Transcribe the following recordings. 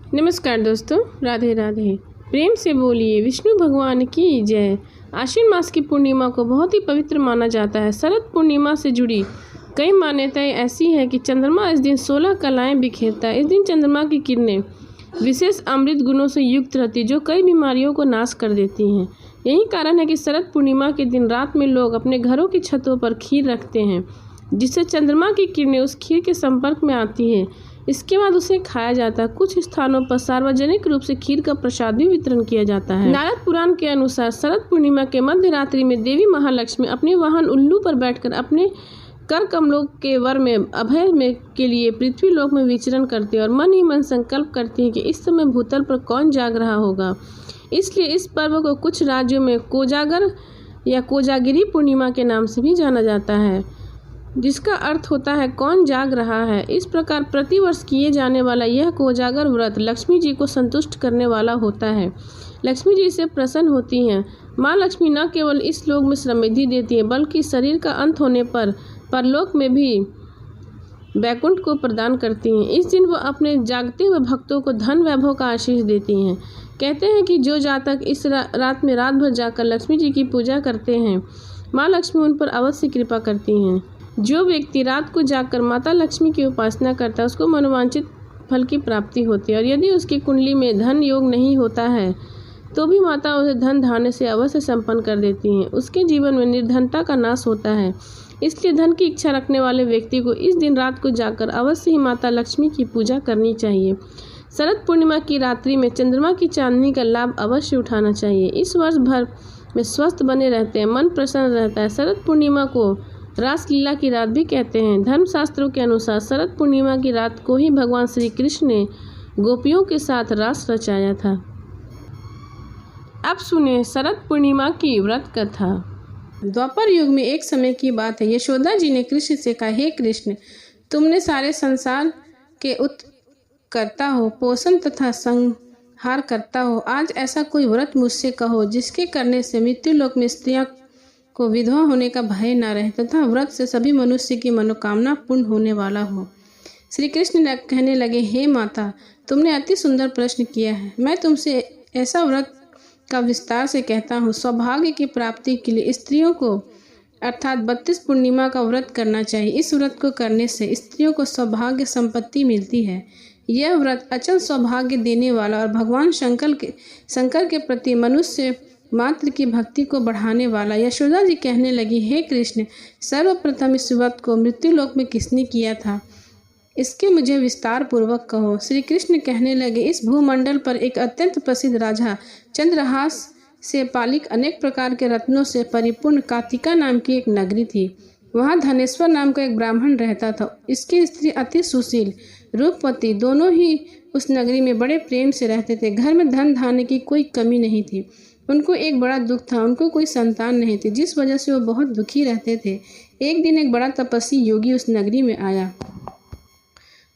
नमस्कार दोस्तों, राधे राधे। प्रेम से बोलिए विष्णु भगवान की जय। आश्विन मास की पूर्णिमा को बहुत ही पवित्र माना जाता है। शरद पूर्णिमा से जुड़ी कई मान्यताएं ऐसी हैं कि चंद्रमा इस दिन 16 कलाएं बिखेरता है। इस दिन चंद्रमा की किरणें विशेष अमृत गुणों से युक्त रहती जो कई बीमारियों को नाश कर देती हैं। यही कारण है कि शरद पूर्णिमा के दिन रात में लोग अपने घरों की छतों पर खीर रखते हैं, जिससे चंद्रमा की किरणें उस खीर के संपर्क में आती हैं। इसके बाद उसे खाया जाता है। कुछ स्थानों पर सार्वजनिक रूप से खीर का प्रसाद भी वितरण किया जाता है। नारद पुराण के अनुसार शरद पूर्णिमा के मध्य रात्रि में देवी महालक्ष्मी अपने वाहन उल्लू पर बैठकर अपने कर कमलों के वर में अभय में के लिए पृथ्वी लोक में विचरण करती है और मन ही मन संकल्प करती है कि इस समय भूतल पर कौन जाग रहा होगा। इसलिए इस पर्व को कुछ राज्यों में कोजागर या कोजागिरी पूर्णिमा के नाम से भी जाना जाता है, जिसका अर्थ होता है कौन जाग रहा है। इस प्रकार प्रतिवर्ष किए जाने वाला यह कोजागर व्रत लक्ष्मी जी को संतुष्ट करने वाला होता है। लक्ष्मी जी से प्रसन्न होती हैं। माँ लक्ष्मी न केवल इस लोक में समृद्धि देती है, बल्कि शरीर का अंत होने पर परलोक में भी वैकुंठ को प्रदान करती हैं। इस दिन वह अपने जागते हुए भक्तों को धन वैभव का आशीष देती हैं। कहते हैं कि जो जातक इस रात में रात भर जाकर लक्ष्मी जी की पूजा करते हैं, माँ लक्ष्मी उन पर अवश्य कृपा करती हैं। जो व्यक्ति रात को जाकर माता लक्ष्मी की उपासना करता है, उसको मनोवांछित फल की प्राप्ति होती है। और यदि उसकी कुंडली में धन योग नहीं होता है तो भी माता उसे धन धान्य से अवश्य संपन्न कर देती हैं। उसके जीवन में निर्धनता का नाश होता है। इसलिए धन की इच्छा रखने वाले व्यक्ति को इस दिन रात को जाकर अवश्य ही माता लक्ष्मी की पूजा करनी चाहिए। शरद पूर्णिमा की रात्रि में चंद्रमा की चांदनी का लाभ अवश्य उठाना चाहिए। इस वर्ष भर में स्वस्थ बने रहते हैं, मन प्रसन्न रहता है। शरद पूर्णिमा को रासलीला की रात भी कहते हैं। धर्मशास्त्रों के अनुसार शरद पूर्णिमा की रात को ही भगवान श्री कृष्ण ने गोपियों के साथ रास रचाया था। अब सुने शरद पूर्णिमा की व्रत कथा। द्वापर युग में एक समय की बात है। यशोदा जी ने कृष्ण से कहा, हे कृष्ण, तुमने सारे संसार के उत्कर्ता हो, पोषण तथा संहार करता हो। आज ऐसा कोई व्रत मुझसे कहो जिसके करने से मृत्यु लोक में स्त्रियां को विधवा होने का भय न रहे तथा व्रत से सभी मनुष्य की मनोकामना पूर्ण होने वाला हो। श्री कृष्ण ने कहने लगे, हे माता, तुमने अति सुंदर प्रश्न किया है। मैं तुमसे ऐसा व्रत का विस्तार से कहता हूँ। सौभाग्य की प्राप्ति के लिए स्त्रियों को अर्थात 32 पूर्णिमा का व्रत करना चाहिए। इस व्रत को करने से स्त्रियों को सौभाग्य संपत्ति मिलती है। यह व्रत अचल सौभाग्य देने वाला और भगवान शंकर के प्रति मनुष्य मात्र की भक्ति को बढ़ाने वाला। यशोदा जी कहने लगी, हे कृष्ण, सर्वप्रथम इस व्रत को मृत्यु लोक में किसने किया था, इसके मुझे विस्तार पूर्वक कहो। श्री कृष्ण कहने लगे, इस भूमंडल पर एक अत्यंत प्रसिद्ध राजा चंद्रहास से पालिक अनेक प्रकार के रत्नों से परिपूर्ण कातिका नाम की एक नगरी थी। वहाँ धनेश्वर नाम का एक ब्राह्मण रहता था। इसकी स्त्री अति सुशील रूपवती, दोनों ही उस नगरी में बड़े प्रेम से रहते थे। घर में धन धान्य की कोई कमी नहीं थी। उनको एक बड़ा दुख था, उनको कोई संतान नहीं थी, जिस वजह से वो बहुत दुखी रहते थे। एक दिन एक बड़ा तपस्वी योगी उस नगरी में आया।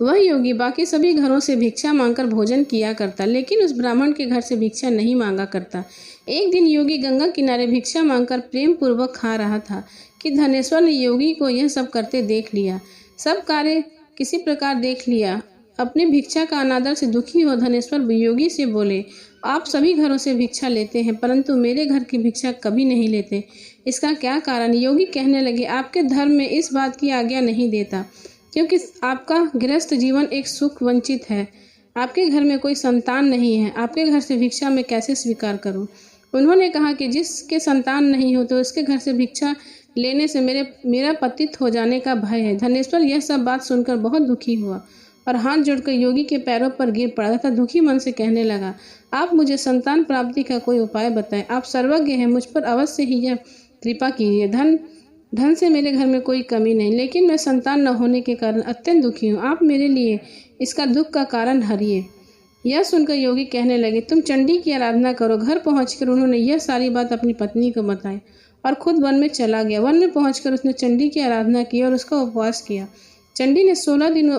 वह योगी बाकी सभी घरों से भिक्षा मांगकर भोजन किया करता, लेकिन उस ब्राह्मण के घर से भिक्षा नहीं मांगा करता। एक दिन योगी गंगा किनारे भिक्षा मांगकर प्रेम पूर्वक खा रहा था कि धनेश्वर ने योगी को यह सब करते देख लिया। सब कार्य किसी प्रकार देख लिया। अपने भिक्षा का अनादर से दुखी हो धनेश्वर योगी से बोले, आप सभी घरों से भिक्षा लेते हैं, परंतु मेरे घर की भिक्षा कभी नहीं लेते। इसका क्या कारण? योगी कहने लगे, आपके धर्म में इस बात की आज्ञा नहीं देता, क्योंकि आपका गृहस्थ जीवन एक सुख वंचित है। आपके घर में कोई संतान नहीं है, आपके घर से भिक्षा मैं कैसे स्वीकार करूं? उन्होंने कहा कि जिसके संतान नहीं हो तो उसके घर से भिक्षा लेने से मेरा पतित हो जाने का भय है। धनेश्वर यह सब बात सुनकर बहुत दुखी हुआ और हाथ जोड़कर योगी के पैरों पर गिर पड़ा तथा दुखी मन से कहने लगा, आप मुझे संतान प्राप्ति का कोई उपाय बताएं। आप सर्वज्ञ हैं, मुझ पर अवश्य ही यह कृपा कीजिए। धन से मेरे घर में कोई कमी नहीं, लेकिन मैं संतान न होने के कारण अत्यंत दुखी हूँ। आप मेरे लिए इसका दुख का कारण हरिए। यह सुनकर योगी कहने लगे, तुम चंडी की आराधना करो। घर पहुंचकर उन्होंने यह सारी बात अपनी पत्नी को बताई और खुद वन में चला गया। वन में पहुंचकर उसने चंडी की आराधना की और उसका उपवास किया। चंडी ने 16 दिन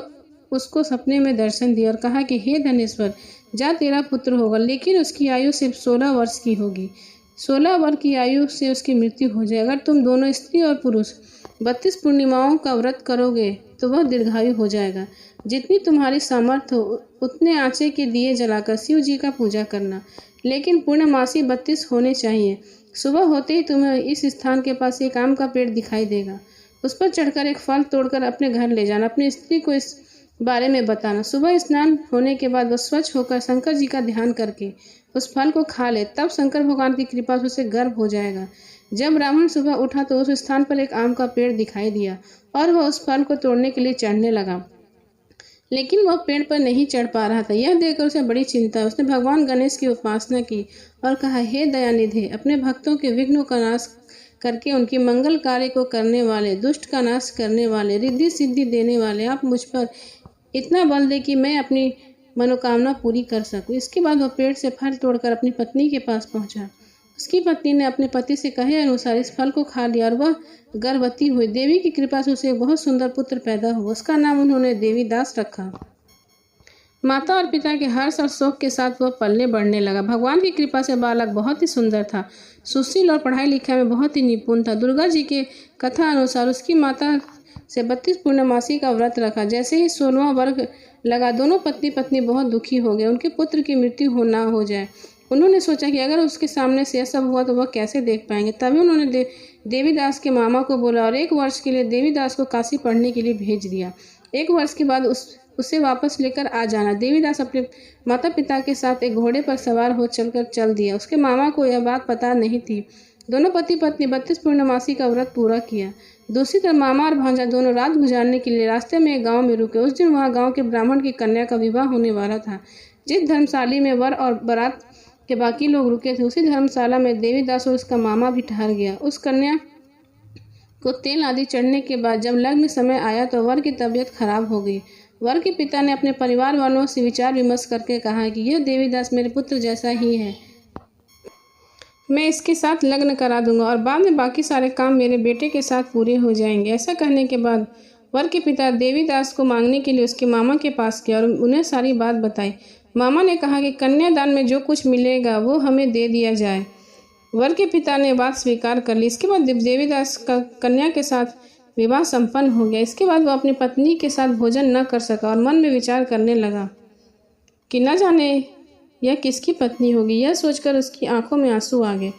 उसको सपने में दर्शन दिया और कहा कि हे धनेश्वर, जा तेरा पुत्र होगा, लेकिन उसकी आयु सिर्फ 16 वर्ष की होगी। 16 वर्ष की आयु से उसकी मृत्यु हो जाए। अगर तुम दोनों स्त्री और पुरुष 32 पूर्णिमाओं का व्रत करोगे तो वह दीर्घायु हो जाएगा। जितनी तुम्हारी सामर्थ्य हो उतने आँचे के दिए जलाकर शिव जी का पूजा करना, लेकिन पूर्णमासी 32 होने चाहिए। सुबह होते ही तुम्हें इस स्थान के पास एक आम का पेड़ दिखाई देगा। उस पर चढ़कर एक फल तोड़कर अपने घर ले जाना। अपनी स्त्री को इस बारे में बताना। सुबह स्नान होने के बाद वह स्वच्छ होकर शंकर जी का ध्यान करके उस फल को खा ले, तब शंकर भगवान की कृपा से उसे गर्भ हो जाएगा। जब ब्राह्मण सुबह उठा तो उस स्थान पर एक आम का पेड़ दिखाई दिया और वह उस फल को तोड़ने के लिए चढ़ने लगा, लेकिन वह पेड़ पर नहीं चढ़ पा रहा था। यह देखकर उसे बड़ी चिंता। उसने भगवान गणेश की उपासना की और कहा, हे दयानिधि, अपने भक्तों के विघ्नों का नाश करके उनके मंगल कार्य को करने वाले, दुष्ट का नाश करने वाले, रिद्धि सिद्धि देने वाले, आप मुझ पर इतना बल दे कि मैं अपनी मनोकामना पूरी कर सकूं। इसके बाद वह पेड़ से फल तोड़कर अपनी पत्नी के पास पहुंचा। उसकी पत्नी ने अपने पति से कहे अनुसार इस फल को खा लिया और वह गर्भवती हुई। देवी की कृपा से उसे एक बहुत सुंदर पुत्र पैदा हुआ। उसका नाम उन्होंने देवीदास रखा। माता और पिता के हर्ष और शोक के साथ वह पलने बढ़ने लगा। भगवान की कृपा से बालक बहुत ही सुंदर था, सुशील और पढ़ाई लिखाई में बहुत ही निपुण था। दुर्गा जी के कथा अनुसार उसकी माता से 32 पूर्णमासी का व्रत रखा। जैसे ही 16वां वर्ग लगा, दोनों पति पत्नी बहुत दुखी हो गए, उनके पुत्र की मृत्यु ना हो जाए। उन्होंने सोचा कि अगर उसके सामने से यह सब हुआ तो वह कैसे देख पाएंगे। तभी उन्होंने देवीदास के मामा को बोला और 1 वर्ष के लिए देवीदास को काशी पढ़ने के लिए भेज दिया। 1 वर्ष के बाद उसे वापस लेकर आ जाना। देवीदास अपने माता पिता के साथ एक घोड़े पर सवार हो चल दिया। उसके मामा को यह बात पता नहीं थी। दोनों पति पत्नी 32 पूर्णमासी का व्रत पूरा किया। दूसरी तरफ मामा और भांजा दोनों रात गुजारने के लिए रास्ते में एक गांव में रुके। उस दिन वहां गांव के ब्राह्मण की कन्या का विवाह होने वाला था। जिस धर्मशाला में वर और बारात के बाकी लोग रुके थे, उसी धर्मशाला में देवीदास और उसका मामा भी ठहर गया। उस कन्या को तेल आदि चढ़ने के बाद जब लग्न समय आया तो वर की तबीयत खराब हो गई। वर के पिता ने अपने परिवार वालों से विचार विमर्श करके कहा कि यह देवीदास मेरे पुत्र जैसा ही है, मैं इसके साथ लग्न करा दूंगा और बाद में बाकी सारे काम मेरे बेटे के साथ पूरे हो जाएंगे। ऐसा कहने के बाद वर के पिता देवीदास को मांगने के लिए उसके मामा के पास गया और उन्हें सारी बात बताई। मामा ने कहा कि कन्यादान में जो कुछ मिलेगा वो हमें दे दिया जाए। वर के पिता ने बात स्वीकार कर ली। इसके बाद देवीदास का कन्या के साथ विवाह संपन्न हो गया। इसके बाद वह अपनी पत्नी के साथ भोजन न कर सका और मन में विचार करने लगा कि न जाने यह किसकी पत्नी होगी। यह सोचकर उसकी आंखों में आंसू आ गए।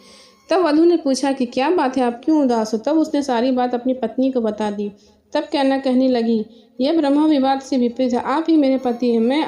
तब वधू ने पूछा कि क्या बात है, आप क्यों उदास हो। तब उसने सारी बात अपनी पत्नी को बता दी। तब कन्या कहने लगी, यह ब्रह्म विवाद से विपरीत है, आप ही मेरे पति हैं, मैं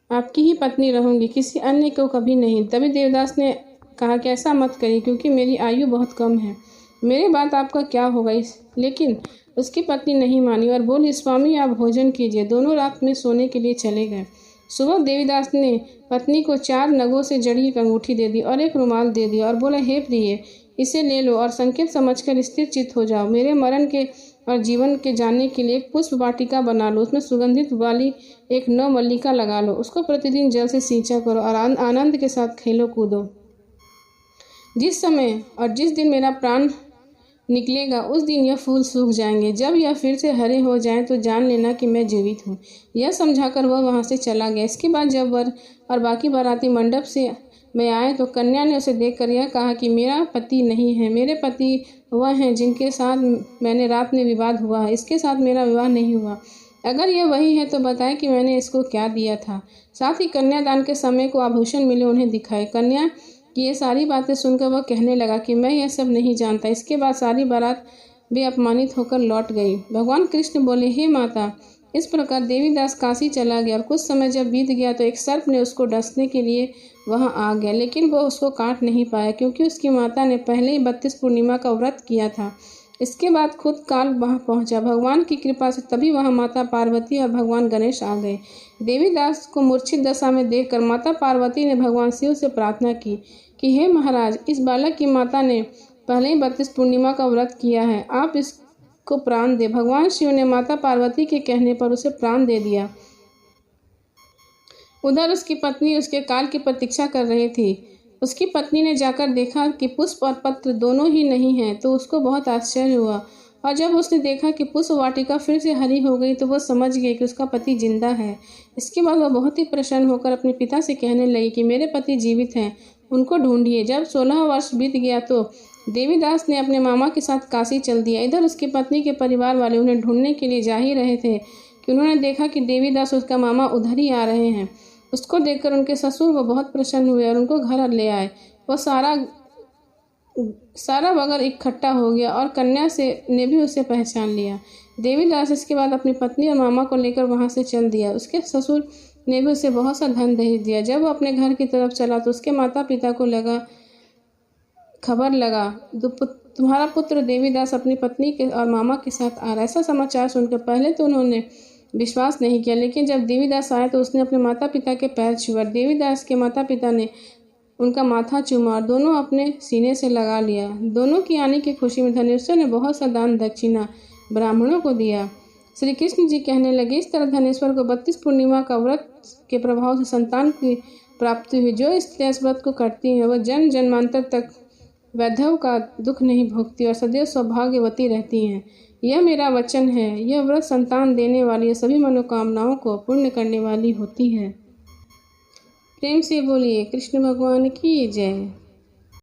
आपकी ही पत्नी रहूंगी, किसी अन्य को कभी नहीं। तभी देवदास ने कहा कि ऐसा मत करिए, क्योंकि मेरी आयु बहुत कम है, मेरे बाद आपका क्या होगा। लेकिन उसकी पत्नी नहीं मानी और बोली, स्वामी आप भोजन कीजिए। दोनों रात में सोने के लिए चले गए। सुबह देवीदास ने पत्नी को 4 नगों से जड़ी एक अंगूठी दे दी और एक रुमाल दे दिया और बोला, हे प्रिय, इसे ले लो और संकेत समझकर स्थिर चित्त हो जाओ। मेरे मरण के और जीवन के जानने के लिए एक पुष्प वाटिका बना लो, उसमें सुगंधित वाली एक नवमल्लिका लगा लो, उसको प्रतिदिन जल से सींचा करो और आनंद के साथ खेलो कूदो। जिस समय और जिस दिन मेरा प्राण निकलेगा उस दिन यह फूल सूख जाएंगे। जब यह फिर से हरे हो जाएं तो जान लेना कि मैं जीवित हूँ। यह समझाकर वह वहाँ से चला गया। इसके बाद जब वर और बाकी बाराती मंडप से में आए तो कन्या ने उसे देखकर यह कहा कि मेरा पति नहीं है, मेरे पति वह हैं जिनके साथ मैंने रात में विवाद हुआ है, इसके साथ मेरा विवाह नहीं हुआ। अगर यह वही है तो बताए कि मैंने इसको क्या दिया था। साथ ही कन्यादान के समय को आभूषण मिले उन्हें दिखाए। कन्या कि ये सारी बातें सुनकर वह कहने लगा कि मैं यह सब नहीं जानता। इसके बाद सारी बारात भी अपमानित होकर लौट गई। भगवान कृष्ण बोले, हे माता। इस प्रकार देवीदास काशी चला गया और कुछ समय जब बीत गया तो एक सर्प ने उसको डसने के लिए वहां आ गया, लेकिन वह उसको काट नहीं पाया क्योंकि उसकी माता ने पहले ही 32 पूर्णिमा का व्रत किया था। इसके बाद खुद काल वहां पहुंचा। भगवान की कृपा से तभी वहां माता पार्वती और भगवान गणेश आ गए। देवीदास को मूर्छित दशा में देखकर माता पार्वती ने भगवान शिव से प्रार्थना की कि हे महाराज, इस बालक की माता ने पहले ही 32 पूर्णिमा का व्रत किया है, आप इसको प्राण दे। भगवान शिव ने माता पार्वती के कहने पर उसे प्राण दे दिया। उधर उसकी पत्नी उसके काल की प्रतीक्षा कर रही थी। उसकी पत्नी ने जाकर देखा कि पुष्प और पत्र दोनों ही नहीं हैं, तो उसको बहुत आश्चर्य हुआ और जब उसने देखा कि पुष्प वाटिका फिर से हरी हो गई तो वह समझ गई कि उसका पति जिंदा है। इसके बाद वह बहुत ही प्रसन्न होकर अपने पिता से कहने लगी कि मेरे पति जीवित हैं, उनको ढूंढिए। जब 16 वर्ष बीत गया तो देवीदास ने अपने मामा के साथ काशी चल दिया। इधर उसकी पत्नी के परिवार वाले उन्हें ढूंढने के लिए जा ही रहे थे कि उन्होंने देखा कि देवीदास उसका मामा उधर ही आ रहे हैं। उसको देखकर उनके ससुर वो बहुत प्रसन्न हुए और उनको घर ले आए। वह सारा बगर इकट्ठा हो गया और कन्या से ने भी उसे पहचान लिया। देवीदास इसके बाद अपनी पत्नी और मामा को लेकर वहां से चल दिया। उसके ससुर ने भी उसे बहुत सा धन दहेज दिया। जब वो अपने घर की तरफ चला तो उसके माता पिता को खबर लगा तुम्हारा पुत्र देवीदास अपनी पत्नी के और मामा के साथ आ रहा है। ऐसा समाचार सुनकर पहले तो उन्होंने विश्वास नहीं किया, लेकिन जब देवीदास आया तो उसने अपने माता पिता के पैर छुआ। देवीदास के माता पिता ने उनका माथा चूमा और दोनों अपने सीने से लगा लिया। दोनों की आने की खुशी में धनेश्वर ने बहुत सा दान दक्षिणा ब्राह्मणों को दिया। श्री कृष्ण जी कहने लगे, इस तरह धनेश्वर को 32 पूर्णिमा का व्रत के प्रभाव से संतान की प्राप्ति हुई। जो स्त्रियां इस व्रत को करती हैं वह जन्म जन्मांतर तक वैधव का दुख नहीं भोगती और सदैव सौभाग्यवती रहती हैं। यह मेरा वचन है। यह व्रत संतान देने वाली सभी मनोकामनाओं को पूर्ण करने वाली होती है। प्रेम से बोलिए कृष्ण भगवान की जय।